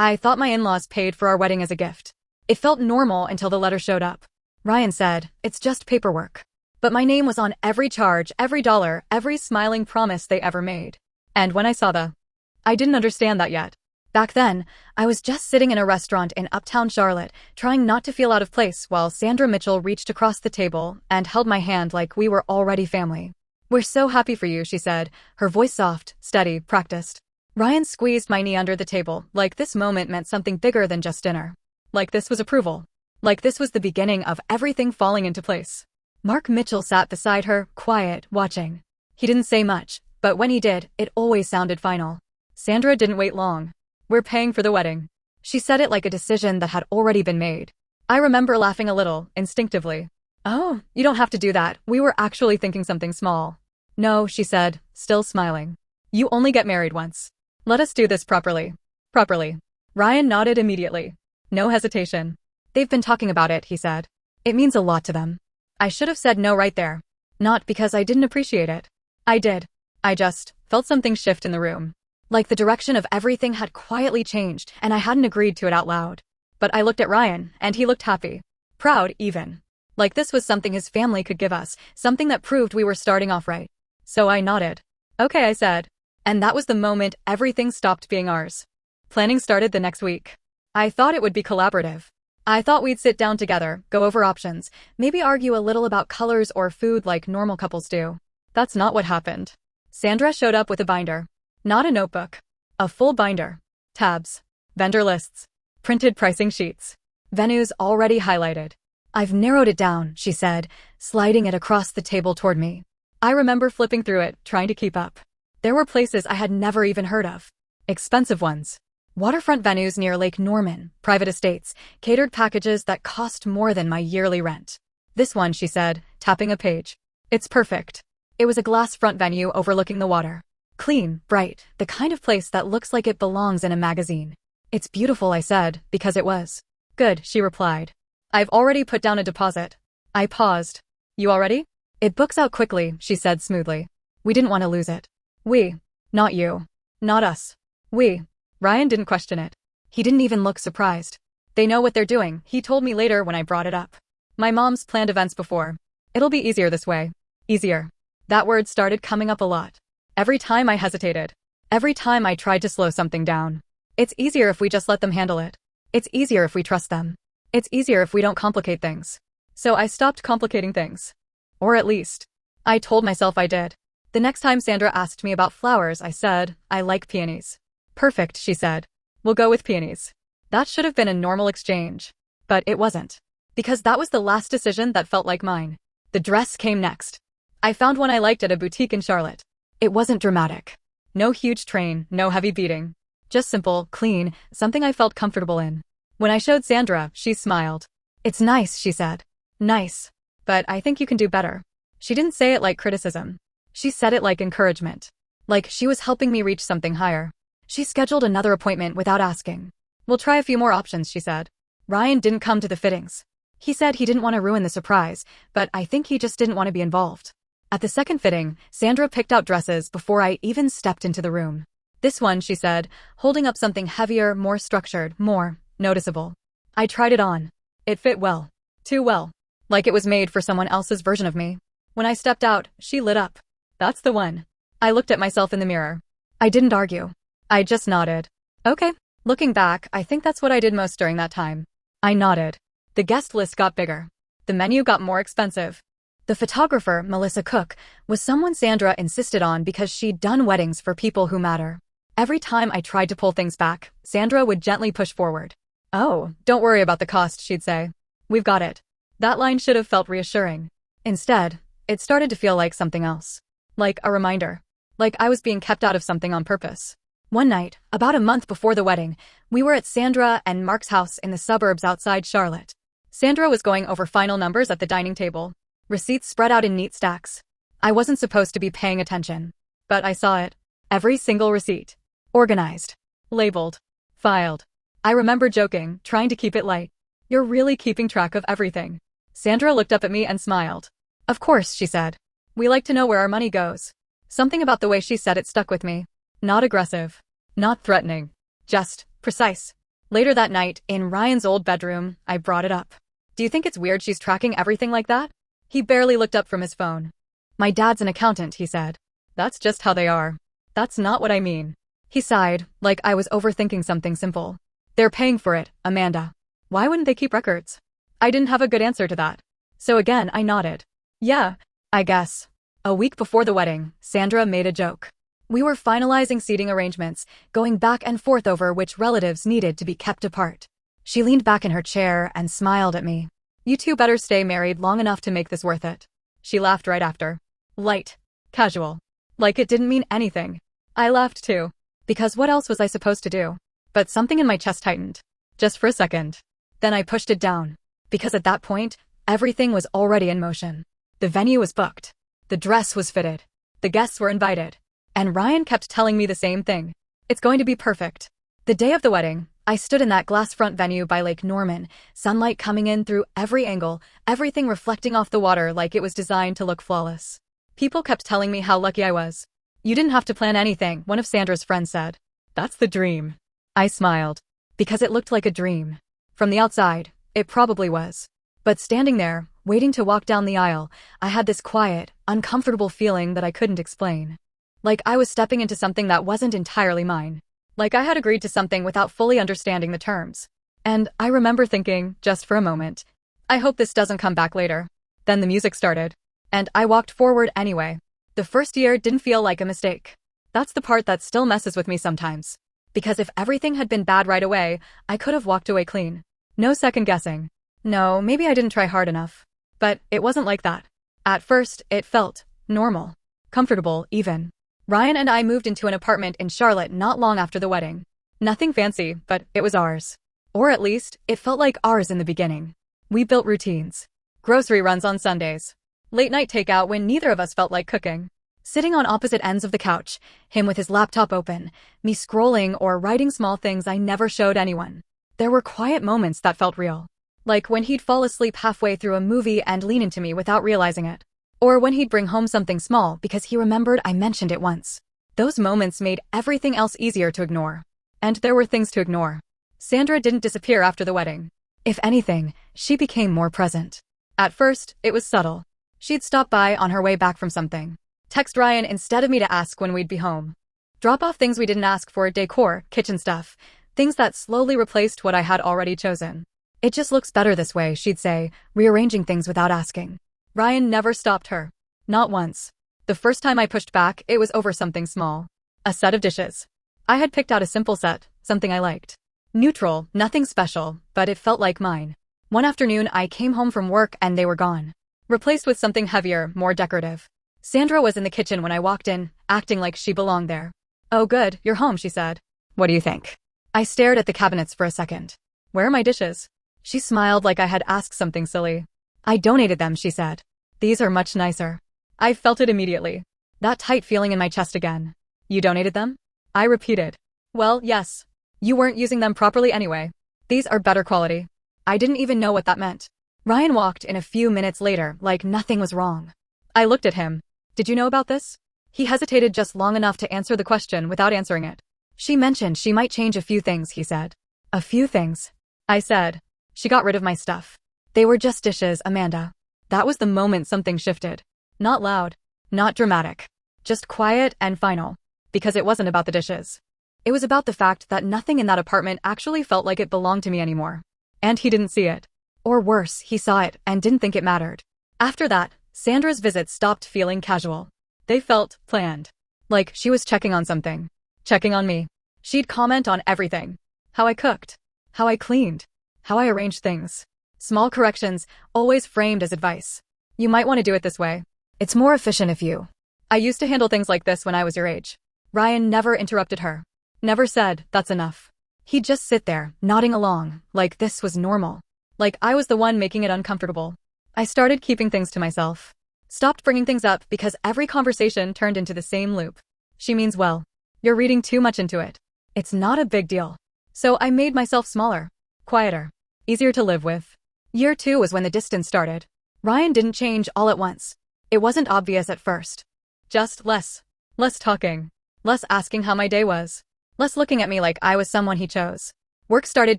I thought my in-laws paid for our wedding as a gift. It felt normal until the letter showed up. Ryan said, "It's just paperwork." But my name was on every charge, every dollar, every smiling promise they ever made. And when I didn't understand that yet. Back then, I was just sitting in a restaurant in uptown Charlotte, trying not to feel out of place while Sandra Mitchell reached across the table and held my hand like we were already family. "We're so happy for you," she said, her voice soft, steady, practiced. Ryan squeezed my knee under the table, like this moment meant something bigger than just dinner. Like this was approval. Like this was the beginning of everything falling into place. Mark Mitchell sat beside her, quiet, watching. He didn't say much, but when he did, it always sounded final. Sandra didn't wait long. "We're paying for the wedding." She said it like a decision that had already been made. I remember laughing a little, instinctively. "Oh, you don't have to do that. We were actually thinking something small." "No," she said, still smiling. "You only get married once. Let us do this properly." Properly. Ryan nodded immediately. No hesitation. "They've been talking about it," he said. "It means a lot to them." I should have said no right there. Not because I didn't appreciate it. I did. I just felt something shift in the room. Like the direction of everything had quietly changed, and I hadn't agreed to it out loud. But I looked at Ryan, and he looked happy. Proud, even. Like this was something his family could give us, something that proved we were starting off right. So I nodded. "Okay," I said. And that was the moment everything stopped being ours. Planning started the next week. I thought it would be collaborative. I thought we'd sit down together, go over options, maybe argue a little about colors or food like normal couples do. That's not what happened. Sandra showed up with a binder. Not a notebook. A full binder. Tabs. Vendor lists. Printed pricing sheets. Venues already highlighted. "I've narrowed it down," she said, sliding it across the table toward me. I remember flipping through it, trying to keep up. There were places I had never even heard of. Expensive ones. Waterfront venues near Lake Norman, private estates, catered packages that cost more than my yearly rent. "This one," she said, tapping a page. "It's perfect." It was a glass-front venue overlooking the water. Clean, bright, the kind of place that looks like it belongs in a magazine. "It's beautiful," I said, because it was. "Good," she replied. "I've already put down a deposit." I paused. "You all ready?" "It books out quickly," she said smoothly. We didn't want to lose it. We. Not you. Not us. We. Ryan didn't question it. He didn't even look surprised. "They know what they're doing," he told me later when I brought it up. "My mom's planned events before. It'll be easier this way." Easier. That word started coming up a lot. Every time I hesitated. Every time I tried to slow something down. It's easier if we just let them handle it. It's easier if we trust them. It's easier if we don't complicate things. So I stopped complicating things. Or at least, I told myself I did. The next time Sandra asked me about flowers, I said, "I like peonies." "Perfect," she said. "We'll go with peonies." That should have been a normal exchange. But it wasn't. Because that was the last decision that felt like mine. The dress came next. I found one I liked at a boutique in Charlotte. It wasn't dramatic. No huge train, no heavy beading. Just simple, clean, something I felt comfortable in. When I showed Sandra, she smiled. "It's nice," she said. "Nice. But I think you can do better." She didn't say it like criticism. She said it like encouragement. Like she was helping me reach something higher. She scheduled another appointment without asking. "We'll try a few more options," she said. Ryan didn't come to the fittings. He said he didn't want to ruin the surprise, but I think he just didn't want to be involved. At the second fitting, Sandra picked out dresses before I even stepped into the room. "This one," she said, holding up something heavier, more structured, more noticeable. I tried it on. It fit well. Too well. Like it was made for someone else's version of me. When I stepped out, she lit up. "That's the one." I looked at myself in the mirror. I didn't argue. I just nodded. "Okay." Looking back, I think that's what I did most during that time. I nodded. The guest list got bigger. The menu got more expensive. The photographer, Melissa Cook, was someone Sandra insisted on because she'd done weddings for people who matter. Every time I tried to pull things back, Sandra would gently push forward. "Oh, don't worry about the cost," she'd say. "We've got it." That line should have felt reassuring. Instead, it started to feel like something else. Like a reminder. Like I was being kept out of something on purpose. One night, about a month before the wedding, we were at Sandra and Mark's house in the suburbs outside Charlotte. Sandra was going over final numbers at the dining table. Receipts spread out in neat stacks. I wasn't supposed to be paying attention. But I saw it. Every single receipt. Organized. Labeled. Filed. I remember joking, trying to keep it light. "You're really keeping track of everything." Sandra looked up at me and smiled. "Of course," she said. "We like to know where our money goes." Something about the way she said it stuck with me. Not aggressive. Not threatening. Just precise. Later that night, in Ryan's old bedroom, I brought it up. Do you think it's weird she's tracking everything like that? He barely looked up from his phone. My dad's an accountant, he said. That's just how they are. That's not what I mean. He sighed, like I was overthinking something simple. They're paying for it, Amanda. Why wouldn't they keep records? I didn't have a good answer to that. So again, I nodded. Yeah, I guess. A week before the wedding, Sandra made a joke. We were finalizing seating arrangements, going back and forth over which relatives needed to be kept apart. She leaned back in her chair and smiled at me. You two better stay married long enough to make this worth it. She laughed right after. Light. Casual. Like it didn't mean anything. I laughed too. Because what else was I supposed to do? But something in my chest tightened. Just for a second. Then I pushed it down. Because at that point, everything was already in motion. The venue was booked. The dress was fitted. The guests were invited. And Ryan kept telling me the same thing. It's going to be perfect. The day of the wedding, I stood in that glass front venue by Lake Norman, sunlight coming in through every angle, everything reflecting off the water like it was designed to look flawless. People kept telling me how lucky I was. You didn't have to plan anything, one of Sandra's friends said. That's the dream. I smiled. Because it looked like a dream. From the outside, it probably was. But standing there, waiting to walk down the aisle, I had this quiet, uncomfortable feeling that I couldn't explain. Like I was stepping into something that wasn't entirely mine. Like I had agreed to something without fully understanding the terms. And I remember thinking, just for a moment, I hope this doesn't come back later. Then the music started. And I walked forward anyway. The first year didn't feel like a mistake. That's the part that still messes with me sometimes. Because if everything had been bad right away, I could have walked away clean. No second guessing. No, maybe I didn't try hard enough. But it wasn't like that. At first, it felt normal. Comfortable, even. Ryan and I moved into an apartment in Charlotte not long after the wedding. Nothing fancy, but it was ours. Or at least, it felt like ours in the beginning. We built routines. Grocery runs on Sundays. Late night takeout when neither of us felt like cooking. Sitting on opposite ends of the couch, him with his laptop open, me scrolling or writing small things I never showed anyone. There were quiet moments that felt real. Like when he'd fall asleep halfway through a movie and lean into me without realizing it. Or when he'd bring home something small because he remembered I mentioned it once. Those moments made everything else easier to ignore. And there were things to ignore. Sandra didn't disappear after the wedding. If anything, she became more present. At first, it was subtle. She'd stop by on her way back from something. Text Ryan instead of me to ask when we'd be home. Drop off things we didn't ask for, decor, kitchen stuff. Things that slowly replaced what I had already chosen. It just looks better this way, she'd say, rearranging things without asking. Ryan never stopped her. Not once. The first time I pushed back, it was over something small. A set of dishes. I had picked out a simple set, something I liked. Neutral, nothing special, but it felt like mine. One afternoon, I came home from work and they were gone. Replaced with something heavier, more decorative. Sandra was in the kitchen when I walked in, acting like she belonged there. Oh good, you're home, she said. What do you think? I stared at the cabinets for a second. Where are my dishes? She smiled like I had asked something silly. I donated them, she said. These are much nicer. I felt it immediately. That tight feeling in my chest again. You donated them? I repeated. Well, yes. You weren't using them properly anyway. These are better quality. I didn't even know what that meant. Ryan walked in a few minutes later, like nothing was wrong. I looked at him. Did you know about this? He hesitated just long enough to answer the question without answering it. She mentioned she might change a few things, he said. A few things. I said. She got rid of my stuff. They were just dishes, Amanda. That was the moment something shifted. Not loud. Not dramatic. Just quiet and final. Because it wasn't about the dishes. It was about the fact that nothing in that apartment actually felt like it belonged to me anymore. And he didn't see it. Or worse, he saw it and didn't think it mattered. After that, Sandra's visits stopped feeling casual. They felt planned. Like she was checking on something. Checking on me. She'd comment on everything. How I cooked. How I cleaned. How I arranged things. Small corrections, always framed as advice. You might want to do it this way. It's more efficient if you. I used to handle things like this when I was your age. Ryan never interrupted her. Never said, that's enough. He'd just sit there, nodding along, like this was normal. Like I was the one making it uncomfortable. I started keeping things to myself. Stopped bringing things up because every conversation turned into the same loop. She means well. You're reading too much into it. It's not a big deal. So I made myself smaller. Quieter. Easier to live with. Year 2 was when the distance started. Ryan didn't change all at once. It wasn't obvious at first. Just less. Less talking. Less asking how my day was. Less looking at me like I was someone he chose. Work started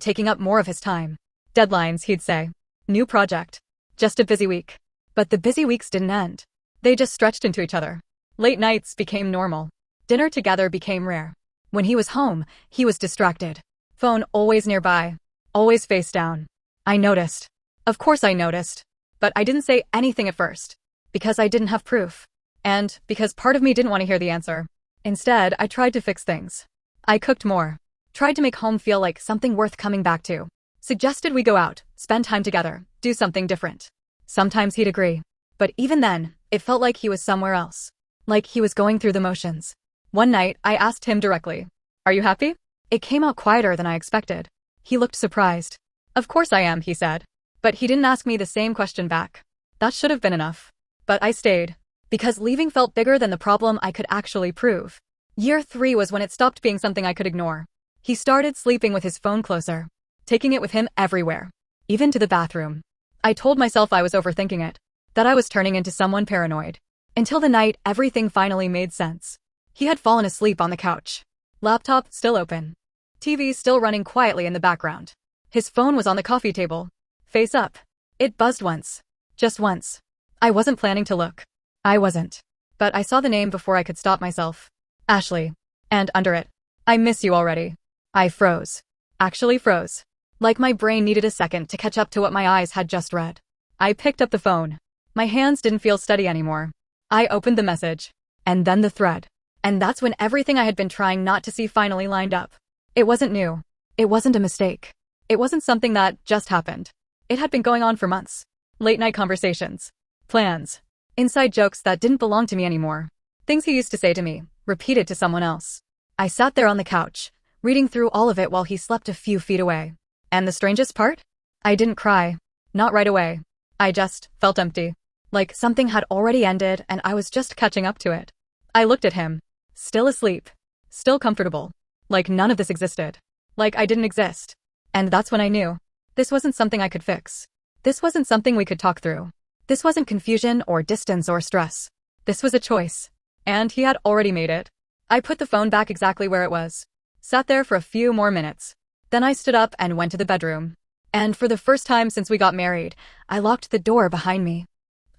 taking up more of his time. Deadlines, he'd say. New project. Just a busy week. But the busy weeks didn't end. They just stretched into each other. Late nights became normal. Dinner together became rare. When he was home, he was distracted. Phone always nearby. Always face down. I noticed. Of course I noticed. But I didn't say anything at first. Because I didn't have proof. And because part of me didn't want to hear the answer. Instead, I tried to fix things. I cooked more. Tried to make home feel like something worth coming back to. Suggested we go out, spend time together, do something different. Sometimes he'd agree. But even then, it felt like he was somewhere else. Like he was going through the motions. One night, I asked him directly, "Are you happy?" It came out quieter than I expected. He looked surprised. "Of course I am," he said. But he didn't ask me the same question back. That should have been enough. But I stayed. Because leaving felt bigger than the problem I could actually prove. Year 3 was when it stopped being something I could ignore. He started sleeping with his phone closer. Taking it with him everywhere. Even to the bathroom. I told myself I was overthinking it. That I was turning into someone paranoid. Until the night everything finally made sense. He had fallen asleep on the couch. Laptop still open. TV still running quietly in the background. His phone was on the coffee table. Face up. It buzzed once. Just once. I wasn't planning to look. I wasn't. But I saw the name before I could stop myself. Ashley. And under it, "I miss you already." I froze. Actually froze. Like my brain needed a second to catch up to what my eyes had just read. I picked up the phone. My hands didn't feel steady anymore. I opened the message. And then the thread. And that's when everything I had been trying not to see finally lined up. It wasn't new. It wasn't a mistake. It wasn't something that just happened. It had been going on for months. Late night conversations. Plans. Inside jokes that didn't belong to me anymore. Things he used to say to me, repeated to someone else. I sat there on the couch, reading through all of it while he slept a few feet away. And the strangest part? I didn't cry. Not right away. I just felt empty. Like something had already ended and I was just catching up to it. I looked at him. Still asleep. Still comfortable. Like none of this existed. Like I didn't exist. And that's when I knew. This wasn't something I could fix. This wasn't something we could talk through. This wasn't confusion or distance or stress. This was a choice. And he had already made it. I put the phone back exactly where it was. Sat there for a few more minutes. Then I stood up and went to the bedroom. And for the first time since we got married, I locked the door behind me.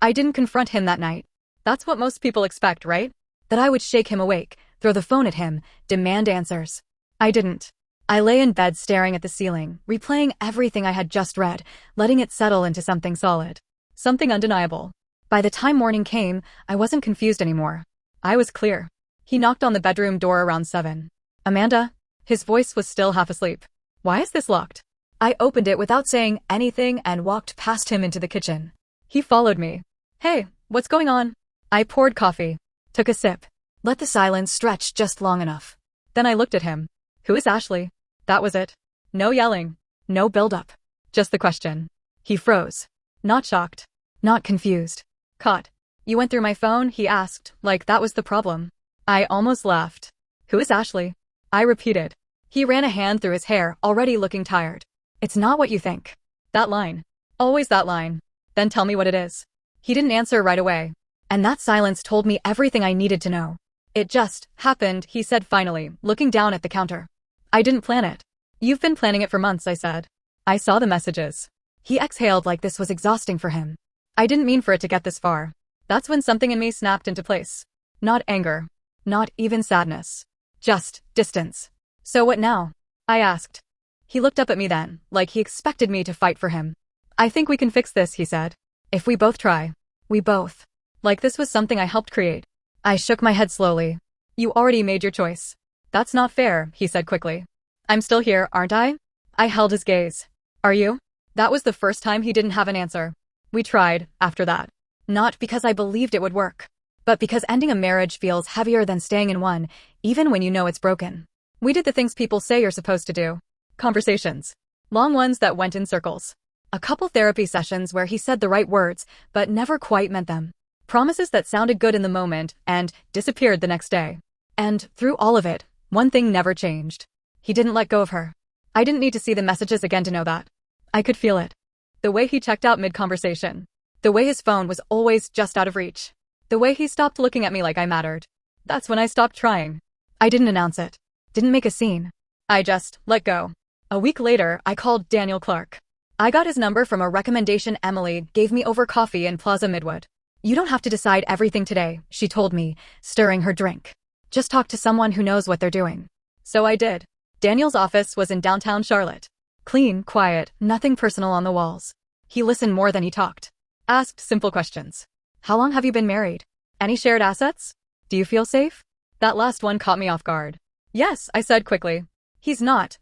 I didn't confront him that night. That's what most people expect, right? That I would shake him awake, throw the phone at him, demand answers. I didn't. I lay in bed staring at the ceiling, replaying everything I had just read, letting it settle into something solid. Something undeniable. By the time morning came, I wasn't confused anymore. I was clear. He knocked on the bedroom door around 7. "Amanda?" His voice was still half asleep. "Why is this locked?" I opened it without saying anything and walked past him into the kitchen. He followed me. "Hey, what's going on?" I poured coffee. Took a sip. Let the silence stretch just long enough. Then I looked at him. "Who is Ashley?" That was it. No yelling. No build-up. Just the question. He froze. Not shocked. Not confused. "Caught. You went through my phone?" he asked, like that was the problem. I almost laughed. "Who is Ashley?" I repeated. He ran a hand through his hair, already looking tired. "It's not what you think." That line. Always that line. "Then tell me what it is." He didn't answer right away. And that silence told me everything I needed to know. "It just happened," he said finally, looking down at the counter. "I didn't plan it." "You've been planning it for months," I said. "I saw the messages." He exhaled like this was exhausting for him. "I didn't mean for it to get this far." That's when something in me snapped into place. Not anger. Not even sadness. Just distance. "So what now?" I asked. He looked up at me then, like he expected me to fight for him. "I think we can fix this," he said. "If we both try." We both. Like this was something I helped create. I shook my head slowly. "You already made your choice." "That's not fair," he said quickly. "I'm still here, aren't I?" I held his gaze. "Are you?" That was the first time he didn't have an answer. We tried, after that. Not because I believed it would work, but because ending a marriage feels heavier than staying in one, even when you know it's broken. We did the things people say you're supposed to do. Conversations. Long ones that went in circles. A couple therapy sessions where he said the right words, but never quite meant them. Promises that sounded good in the moment and disappeared the next day. And through all of it, one thing never changed. He didn't let go of her. I didn't need to see the messages again to know that. I could feel it. The way he checked out mid-conversation. The way his phone was always just out of reach. The way he stopped looking at me like I mattered. That's when I stopped trying. I didn't announce it. Didn't make a scene. I just let go. A week later, I called Daniel Clark. I got his number from a recommendation Emily gave me over coffee in Plaza Midwood. You don't have to decide everything today, she told me, stirring her drink. Just talk to someone who knows what they're doing. So I did. Daniel's office was in downtown Charlotte. Clean, quiet, nothing personal on the walls. He listened more than he talked. Asked simple questions. How long have you been married? Any shared assets? Do you feel safe? That last one caught me off guard. Yes, I said quickly. He's not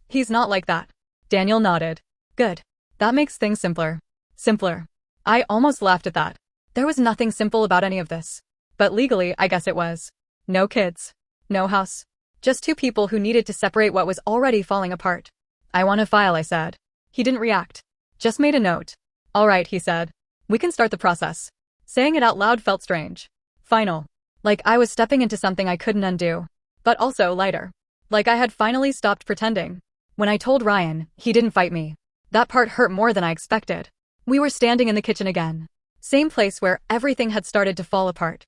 like that. Daniel nodded. Good. That makes things simpler. Simpler. I almost laughed at that. There was nothing simple about any of this. But legally, I guess it was. No kids. No house. Just two people who needed to separate what was already falling apart. I want to file, I said. He didn't react. Just made a note. All right, he said. We can start the process. Saying it out loud felt strange. Final. Like I was stepping into something I couldn't undo. But also lighter. Like I had finally stopped pretending. When I told Ryan, he didn't fight me. That part hurt more than I expected. We were standing in the kitchen again. Same place where everything had started to fall apart.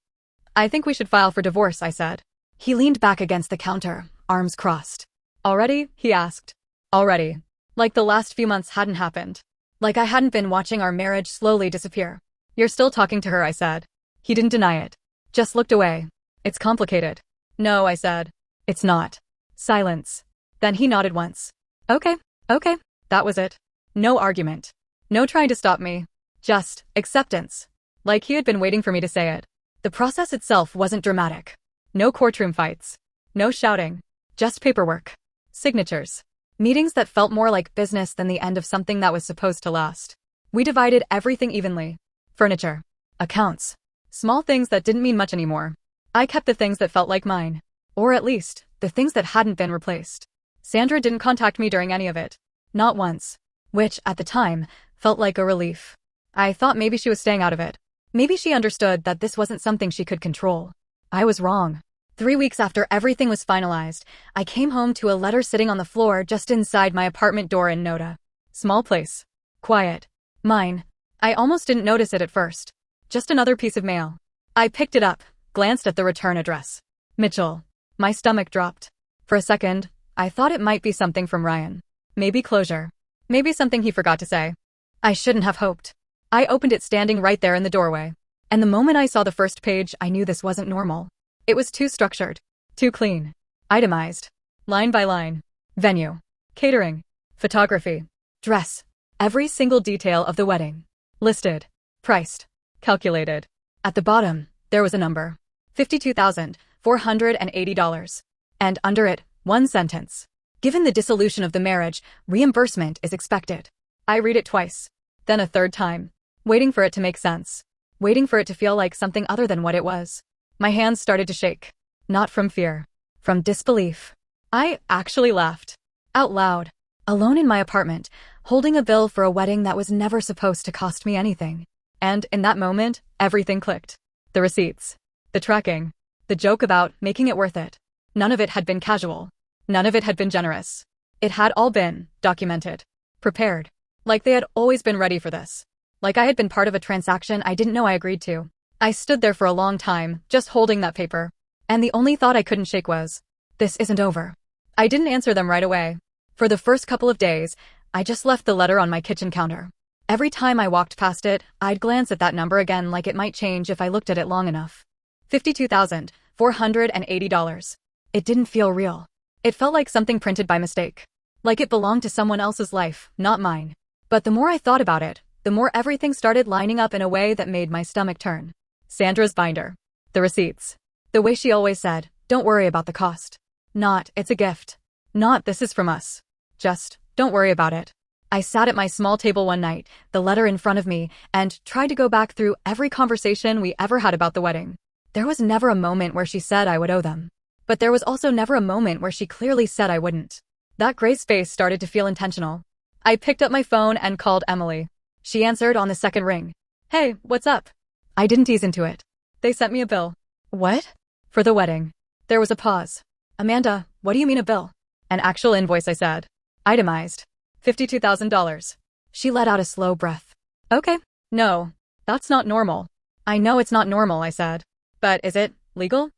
I think we should file for divorce, I said. He leaned back against the counter, arms crossed. Already? He asked. Already. Like the last few months hadn't happened. Like I hadn't been watching our marriage slowly disappear. You're still talking to her, I said. He didn't deny it. Just looked away. It's complicated. No, I said. It's not. Silence. Then he nodded once. Okay. That was it. No argument. No trying to stop me. Just acceptance. Like he had been waiting for me to say it. The process itself wasn't dramatic. No courtroom fights. No shouting. Just paperwork. Signatures. Meetings that felt more like business than the end of something that was supposed to last. We divided everything evenly. Furniture. Accounts. Small things that didn't mean much anymore. I kept the things that felt like mine. Or at least, the things that hadn't been replaced. Sandra didn't contact me during any of it. Not once. Which, at the time, felt like a relief. I thought maybe she was staying out of it. Maybe she understood that this wasn't something she could control. I was wrong. 3 weeks after everything was finalized, I came home to a letter sitting on the floor just inside my apartment door in Noda. Small place. Quiet. Mine. I almost didn't notice it at first. Just another piece of mail. I picked it up, glanced at the return address. Mitchell. My stomach dropped. For a second, I thought it might be something from Ryan. Maybe closure. Maybe something he forgot to say. I shouldn't have hoped. I opened it standing right there in the doorway. And the moment I saw the first page, I knew this wasn't normal. It was too structured. Too clean. Itemized. Line by line. Venue. Catering. Photography. Dress. Every single detail of the wedding. Listed. Priced. Calculated. At the bottom, there was a number. $52,480. And under it, one sentence. Given the dissolution of the marriage, reimbursement is expected. I read it twice. Then a third time. Waiting for it to make sense. Waiting for it to feel like something other than what it was. My hands started to shake. Not from fear. From disbelief. I actually laughed. Out loud. Alone in my apartment, holding a bill for a wedding that was never supposed to cost me anything. And in that moment, everything clicked. The receipts. The tracking. The joke about making it worth it. None of it had been casual. None of it had been generous. It had all been documented. Prepared. Like they had always been ready for this. Like I had been part of a transaction I didn't know I agreed to. I stood there for a long time, just holding that paper. And the only thought I couldn't shake was, this isn't over. I didn't answer them right away. For the first couple of days, I just left the letter on my kitchen counter. Every time I walked past it, I'd glance at that number again like it might change if I looked at it long enough. $52,480. It didn't feel real. It felt like something printed by mistake. Like it belonged to someone else's life, not mine. But the more I thought about it, the more everything started lining up in a way that made my stomach turn. Sandra's binder. The receipts. The way she always said, don't worry about the cost. Not, it's a gift. Not, this is from us. Just, don't worry about it. I sat at my small table one night, the letter in front of me, and tried to go back through every conversation we ever had about the wedding. There was never a moment where she said I would owe them. But there was also never a moment where she clearly said I wouldn't. That gray space started to feel intentional. I picked up my phone and called Emily. She answered on the second ring. Hey, what's up? I didn't ease into it. They sent me a bill. What? For the wedding. There was a pause. Amanda, what do you mean a bill? An actual invoice, I said. Itemized. $52,000. She let out a slow breath. Okay. No. That's not normal. I know it's not normal, I said. But is it legal?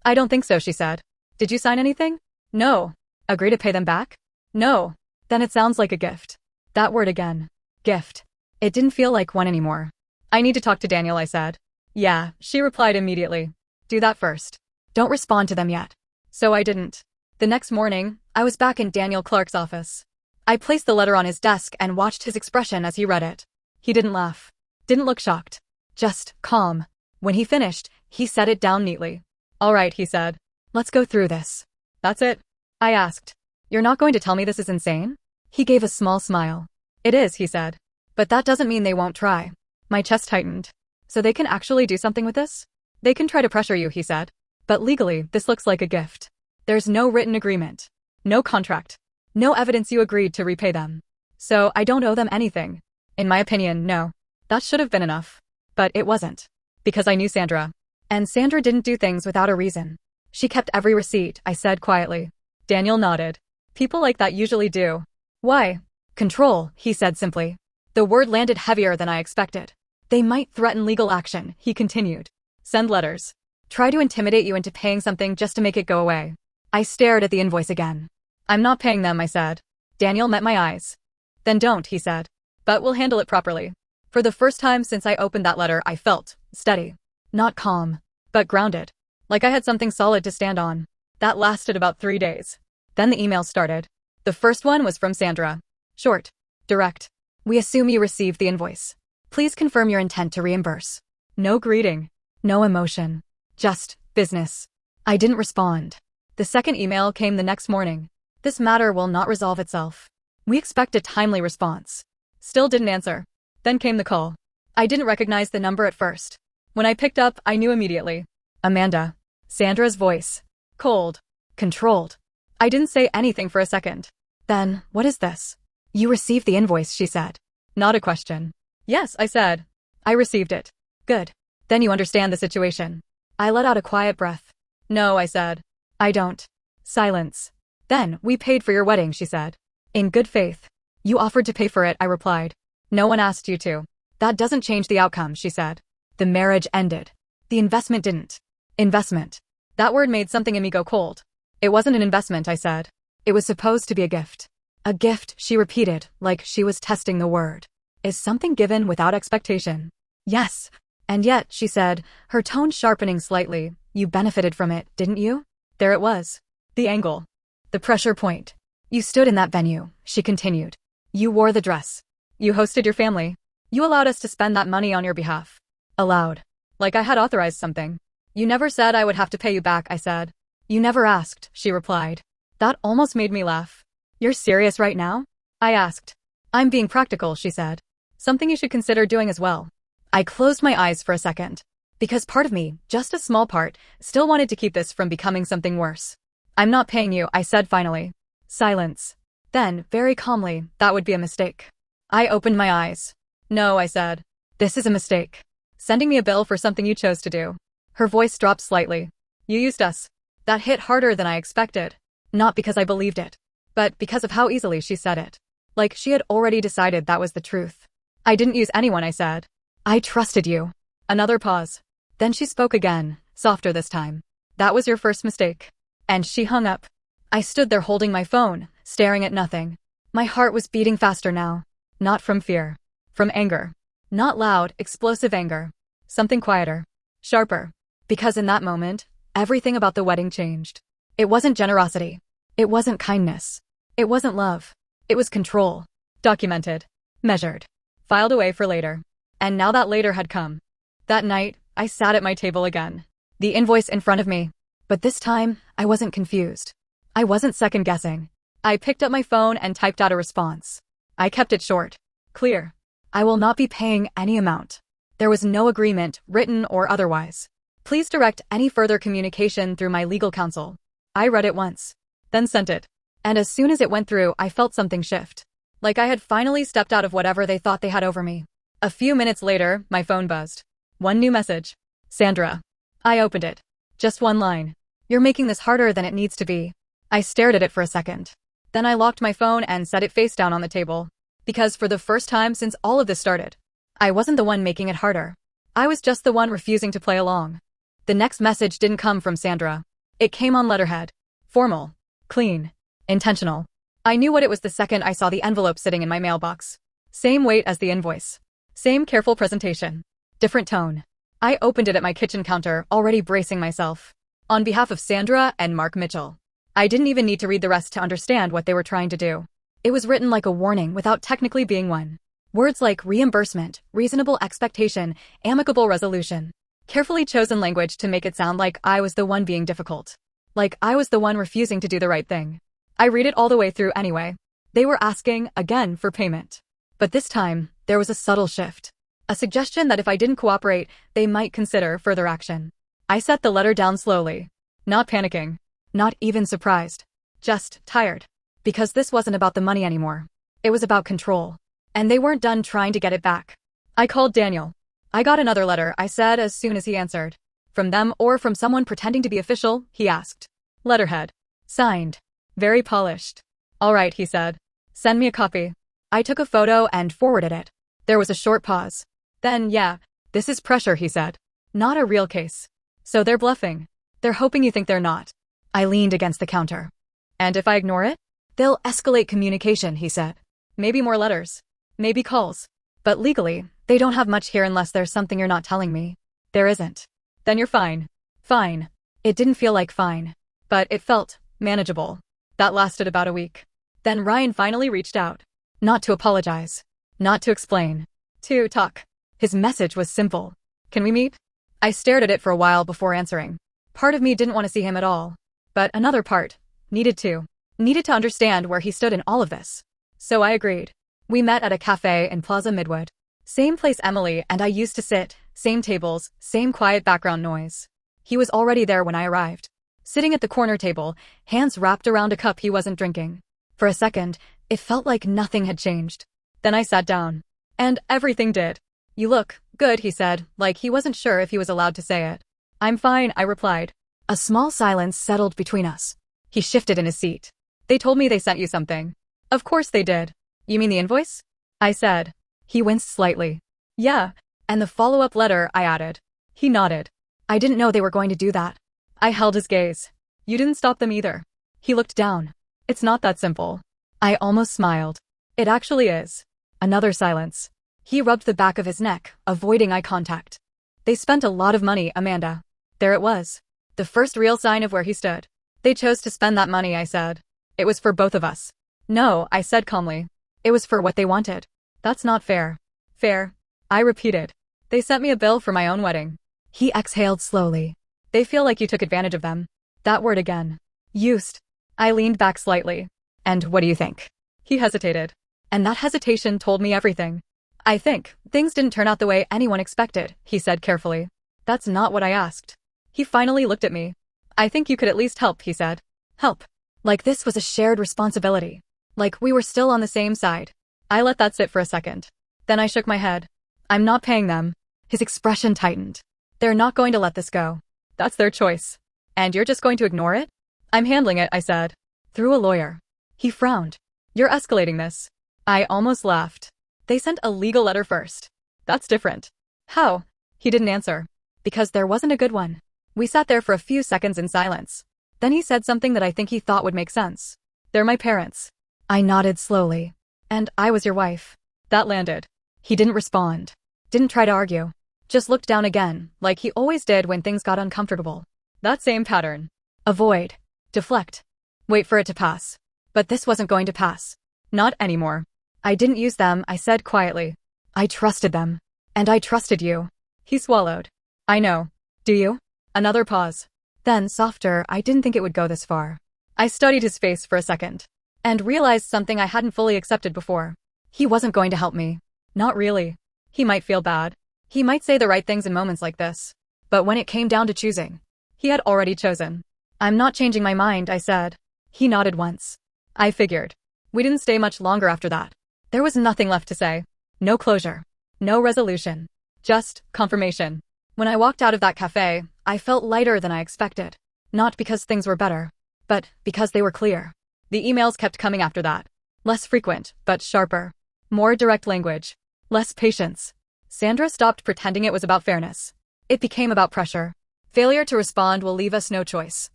I don't think so, she said. Did you sign anything? No. Agree to pay them back? No. Then it sounds like a gift. That word again. Gift. It didn't feel like one anymore. I need to talk to Daniel, I said. Yeah, she replied immediately. Do that first. Don't respond to them yet. So I didn't. The next morning, I was back in Daniel Clark's office. I placed the letter on his desk and watched his expression as he read it. He didn't laugh. Didn't look shocked. Just calm. When he finished, he set it down neatly. All right, he said. Let's go through this. That's it? I asked. You're not going to tell me this is insane? He gave a small smile. It is, he said. But that doesn't mean they won't try. My chest tightened. So they can actually do something with this? They can try to pressure you, he said. But legally, this looks like a gift. There's no written agreement. No contract. No evidence you agreed to repay them. So I don't owe them anything. In my opinion, no. That should have been enough. But it wasn't. Because I knew Sandra. And Sandra didn't do things without a reason. She kept every receipt, I said quietly. Daniel nodded. People like that usually do. Why? Control, he said simply. The word landed heavier than I expected. They might threaten legal action, he continued. Send letters. Try to intimidate you into paying something just to make it go away. I stared at the invoice again. I'm not paying them, I said. Daniel met my eyes. Then don't, he said. But we'll handle it properly. For the first time since I opened that letter, I felt steady. Not calm, but grounded. Like I had something solid to stand on. That lasted about 3 days. Then the emails started. The first one was from Sandra. Short. Direct. We assume you received the invoice. Please confirm your intent to reimburse. No greeting. No emotion. Just business. I didn't respond. The second email came the next morning. This matter will not resolve itself. We expect a timely response. Still didn't answer. Then came the call. I didn't recognize the number at first. When I picked up, I knew immediately. Amanda. Sandra's voice. Cold. Controlled. I didn't say anything for a second. Then, what is this? You received the invoice, she said. Not a question. Yes, I said. I received it. Good. Then you understand the situation. I let out a quiet breath. No, I said. I don't. Silence. Then, we paid for your wedding, she said. In good faith. You offered to pay for it, I replied. No one asked you to. That doesn't change the outcome, she said. The marriage ended. The investment didn't. Investment. That word made something in me go cold. It wasn't an investment, I said. It was supposed to be a gift. A gift, she repeated, like she was testing the word. Is something given without expectation? Yes. And yet, she said, her tone sharpening slightly, you benefited from it, didn't you? There it was. The angle. The pressure point. You stood in that venue, she continued. You wore the dress. You hosted your family. You allowed us to spend that money on your behalf. Allowed. Like I had authorized something. You never said I would have to pay you back, I said. You never asked, she replied. That almost made me laugh. You're serious right now? I asked. I'm being practical, she said. Something you should consider doing as well. I closed my eyes for a second. Because part of me, just a small part, still wanted to keep this from becoming something worse. I'm not paying you, I said finally. Silence. Then, very calmly, that would be a mistake. I opened my eyes. No, I said. This is a mistake. Sending me a bill for something you chose to do. Her voice dropped slightly. You used us. That hit harder than I expected. Not because I believed it, but because of how easily she said it. Like she had already decided that was the truth. I didn't use anyone, I said. I trusted you. Another pause. Then she spoke again, softer this time. That was your first mistake. And she hung up. I stood there holding my phone, staring at nothing. My heart was beating faster now. Not from fear. From anger. Not loud, explosive anger. Something quieter. Sharper. Because in that moment, everything about the wedding changed. It wasn't generosity. It wasn't kindness. It wasn't love. It was control. Documented. Measured. Filed away for later. And now that later had come. That night, I sat at my table again. The invoice in front of me. But this time, I wasn't confused. I wasn't second-guessing. I picked up my phone and typed out a response. I kept it short. Clear. I will not be paying any amount. There was no agreement, written or otherwise. Please direct any further communication through my legal counsel. I read it once. Then sent it. And as soon as it went through, I felt something shift. Like I had finally stepped out of whatever they thought they had over me. A few minutes later, my phone buzzed. One new message. Sandra. I opened it. Just one line. You're making this harder than it needs to be. I stared at it for a second. Then I locked my phone and set it face down on the table. Because for the first time since all of this started, I wasn't the one making it harder. I was just the one refusing to play along. The next message didn't come from Sandra. It came on letterhead. Formal. Clean. Intentional. I knew what it was the second I saw the envelope sitting in my mailbox. Same weight as the invoice. Same careful presentation. Different tone. I opened it at my kitchen counter, already bracing myself. On behalf of Sandra and Mark Mitchell. I didn't even need to read the rest to understand what they were trying to do. It was written like a warning without technically being one. Words like reimbursement, reasonable expectation, amicable resolution. Carefully chosen language to make it sound like I was the one being difficult. Like I was the one refusing to do the right thing. I read it all the way through anyway. They were asking, again, for payment. But this time, there was a subtle shift. A suggestion that if I didn't cooperate, they might consider further action. I set the letter down slowly. Not panicking. Not even surprised. Just tired. Because this wasn't about the money anymore. It was about control. And they weren't done trying to get it back. I called Daniel. I got another letter, I said as soon as he answered. From them or from someone pretending to be official, he asked. Letterhead. Signed. Very polished. All right, he said. Send me a copy. I took a photo and forwarded it. There was a short pause. Then, yeah, this is pressure, he said. Not a real case. So they're bluffing. They're hoping you think they're not. I leaned against the counter. And if I ignore it? They'll escalate communication, he said. Maybe more letters. Maybe calls. But legally, they don't have much here unless there's something you're not telling me. There isn't. Then you're fine. Fine. It didn't feel like fine. But it felt manageable. That lasted about a week. Then Ryan finally reached out. Not to apologize. Not to explain. To talk. His message was simple. Can we meet? I stared at it for a while before answering. Part of me didn't want to see him at all. But another part needed to. Needed to understand where he stood in all of this. So I agreed. We met at a cafe in Plaza Midwood. Same place Emily and I used to sit, same tables, same quiet background noise. He was already there when I arrived. Sitting at the corner table, hands wrapped around a cup he wasn't drinking. For a second, it felt like nothing had changed. Then I sat down. And everything did. You look good, he said, like he wasn't sure if he was allowed to say it. I'm fine, I replied. A small silence settled between us. He shifted in his seat. They told me they sent you something. Of course they did. You mean the invoice? I said. He winced slightly. Yeah. And the follow-up letter, I added. He nodded. I didn't know they were going to do that. I held his gaze. You didn't stop them either. He looked down. It's not that simple. I almost smiled. It actually is. Another silence. He rubbed the back of his neck, avoiding eye contact. They spent a lot of money, Amanda. There it was. The first real sign of where he stood. They chose to spend that money, I said. It was for both of us. No, I said calmly. It was for what they wanted. That's not fair. Fair. I repeated. They sent me a bill for my own wedding. He exhaled slowly. They feel like you took advantage of them. That word again. Used. I leaned back slightly. And what do you think? He hesitated. And that hesitation told me everything. I think things didn't turn out the way anyone expected, he said carefully. That's not what I asked. He finally looked at me. I think you could at least help, he said. Help. Like this was a shared responsibility. Like we were still on the same side. I let that sit for a second. Then I shook my head. I'm not paying them. His expression tightened. They're not going to let this go. That's their choice. And you're just going to ignore it? I'm handling it, I said. Through a lawyer. He frowned. You're escalating this. I almost laughed. They sent a legal letter first. That's different. How? He didn't answer. Because there wasn't a good one. We sat there for a few seconds in silence. Then he said something that I think he thought would make sense. They're my parents. I nodded slowly. And I was your wife. That landed. He didn't respond. Didn't try to argue. Just looked down again, like he always did when things got uncomfortable. That same pattern. Avoid. Deflect. Wait for it to pass. But this wasn't going to pass. Not anymore. I didn't use them, I said quietly. I trusted them. And I trusted you. He swallowed. I know. Do you? Another pause. Then, softer, I didn't think it would go this far. I studied his face for a second. And realized something I hadn't fully accepted before. He wasn't going to help me. Not really. He might feel bad. He might say the right things in moments like this. But when it came down to choosing, he had already chosen. I'm not changing my mind, I said. He nodded once. I figured. We didn't stay much longer after that. There was nothing left to say. No closure. No resolution. Just confirmation. When I walked out of that cafe, I felt lighter than I expected. Not because things were better, but because they were clear. The emails kept coming after that. Less frequent, but sharper. More direct language. Less patience. Sandra stopped pretending it was about fairness. It became about pressure. Failure to respond will leave us no choice.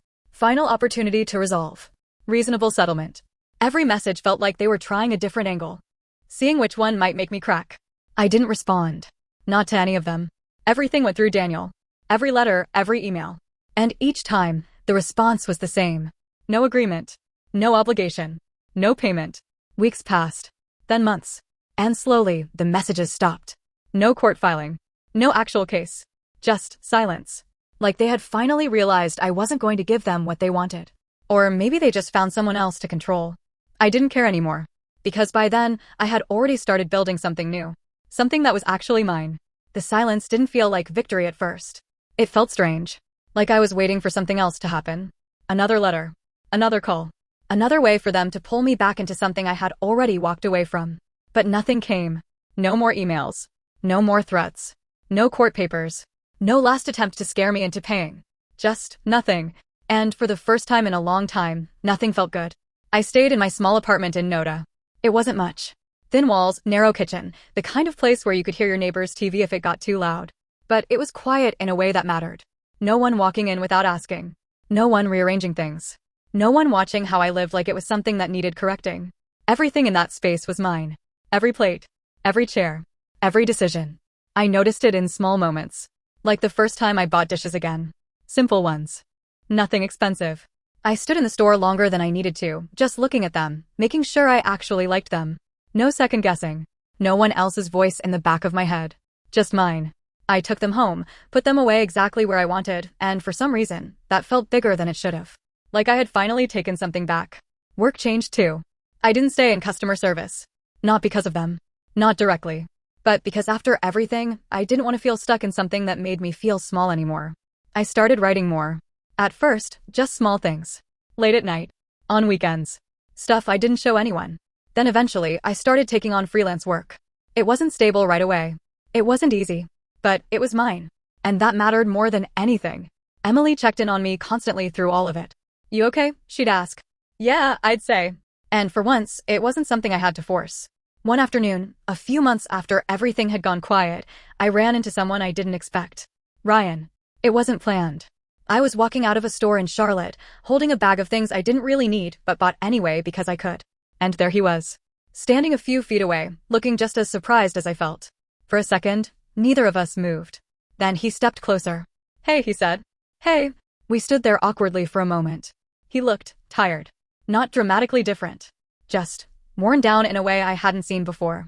Final opportunity to resolve. Reasonable settlement. Every message felt like they were trying a different angle, seeing which one might make me crack. I didn't respond. Not to any of them. Everything went through Daniel. Every letter, every email. And each time, the response was the same. No agreement. No obligation. No payment. Weeks passed. Then months. And slowly, the messages stopped. No court filing. No actual case. Just silence. Like they had finally realized I wasn't going to give them what they wanted. Or maybe they just found someone else to control. I didn't care anymore. Because by then, I had already started building something new. Something that was actually mine. The silence didn't feel like victory at first. It felt strange. Like I was waiting for something else to happen. Another letter. Another call. Another way for them to pull me back into something I had already walked away from. But nothing came. No more emails. No more threats. No court papers. No last attempt to scare me into paying. Just nothing. And for the first time in a long time, nothing felt good. I stayed in my small apartment in Noda. It wasn't much. Thin walls, narrow kitchen, the kind of place where you could hear your neighbor's TV if it got too loud. But it was quiet in a way that mattered. No one walking in without asking. No one rearranging things. No one watching how I lived like it was something that needed correcting. Everything in that space was mine. Every plate. Every chair. Every decision. I noticed it in small moments. Like the first time I bought dishes again. Simple ones. Nothing expensive. I stood in the store longer than I needed to, just looking at them, making sure I actually liked them. No second guessing. No one else's voice in the back of my head. Just mine. I took them home, put them away exactly where I wanted, and for some reason, that felt bigger than it should have. Like I had finally taken something back. Work changed too. I didn't stay in customer service. Not because of them. Not directly. But because after everything, I didn't want to feel stuck in something that made me feel small anymore. I started writing more. At first, just small things. Late at night. On weekends. Stuff I didn't show anyone. Then eventually, I started taking on freelance work. It wasn't stable right away. It wasn't easy. But it was mine. And that mattered more than anything. Emily checked in on me constantly through all of it. "You okay?" she'd ask. "Yeah, I'd say." And for once, it wasn't something I had to force. One afternoon, a few months after everything had gone quiet, I ran into someone I didn't expect. Ryan. It wasn't planned. I was walking out of a store in Charlotte, holding a bag of things I didn't really need but bought anyway because I could. And there he was. Standing a few feet away, looking just as surprised as I felt. For a second, neither of us moved. Then he stepped closer. "Hey," he said. "Hey." We stood there awkwardly for a moment. He looked tired. Not dramatically different. Just worn down in a way I hadn't seen before.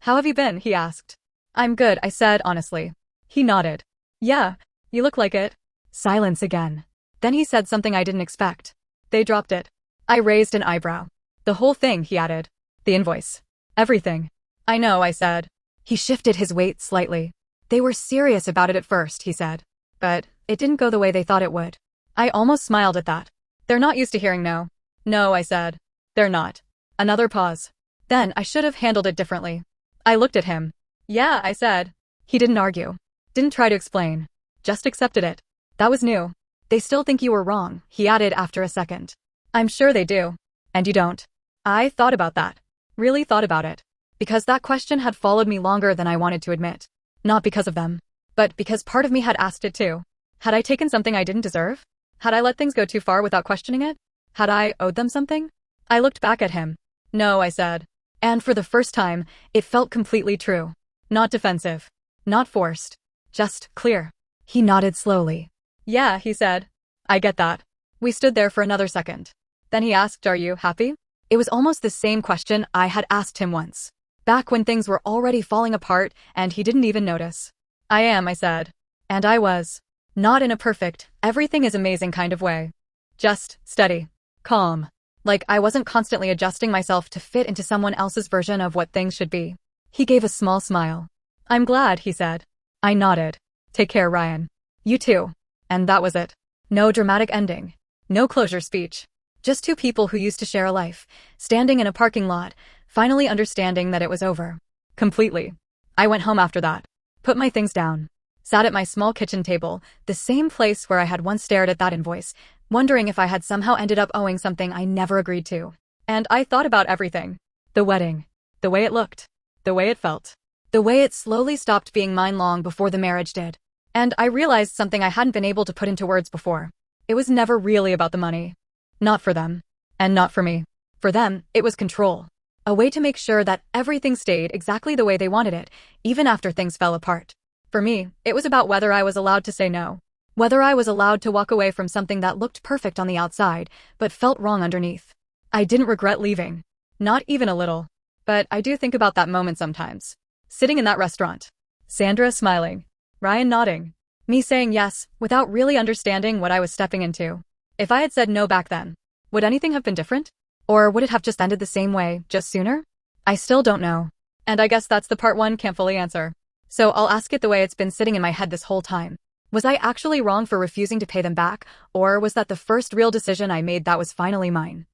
"How have you been?" he asked. "I'm good," I said honestly. He nodded. "Yeah, you look like it." Silence again. Then he said something I didn't expect. "They dropped it." I raised an eyebrow. "The whole thing," he added. "The invoice. Everything." "I know," I said. He shifted his weight slightly. "They were serious about it at first," he said. "But it didn't go the way they thought it would." I almost smiled at that. "They're not used to hearing no." "No," I said. "They're not." Another pause. Then I should have handled it differently. I looked at him. "Yeah," I said. He didn't argue. Didn't try to explain. Just accepted it. That was new. "They still think you were wrong," he added after a second. "I'm sure they do. And you don't." I thought about that. Really thought about it. Because that question had followed me longer than I wanted to admit. Not because of them. But because part of me had asked it too. Had I taken something I didn't deserve? Had I let things go too far without questioning it? Had I owed them something? I looked back at him. "No," I said. And for the first time, it felt completely true. Not defensive. Not forced. Just clear. He nodded slowly. "Yeah," he said. "I get that." We stood there for another second. Then he asked, "Are you happy?" It was almost the same question I had asked him once. Back when things were already falling apart and he didn't even notice. "I am," I said. And I was. Not in a perfect, everything is amazing kind of way. Just steady. Calm. Like I wasn't constantly adjusting myself to fit into someone else's version of what things should be. He gave a small smile. "I'm glad," he said. I nodded. "Take care, Ryan." "You too." And that was it. No dramatic ending. No closure speech. Just two people who used to share a life, standing in a parking lot, finally understanding that it was over. Completely. I went home after that. Put my things down. Sat at my small kitchen table, the same place where I had once stared at that invoice, wondering if I had somehow ended up owing something I never agreed to. And I thought about everything. The wedding. The way it looked. The way it felt. The way it slowly stopped being mine long before the marriage did. And I realized something I hadn't been able to put into words before. It was never really about the money. Not for them. And not for me. For them, it was control. A way to make sure that everything stayed exactly the way they wanted it, even after things fell apart. For me, it was about whether I was allowed to say no. Whether I was allowed to walk away from something that looked perfect on the outside, but felt wrong underneath. I didn't regret leaving. Not even a little. But I do think about that moment sometimes. Sitting in that restaurant. Sandra smiling. Ryan nodding. Me saying yes, without really understanding what I was stepping into. If I had said no back then, would anything have been different? Or would it have just ended the same way, just sooner? I still don't know. And I guess that's the part one can't fully answer. So I'll ask it the way it's been sitting in my head this whole time. Was I actually wrong for refusing to pay them back, or was that the first real decision I made that was finally mine?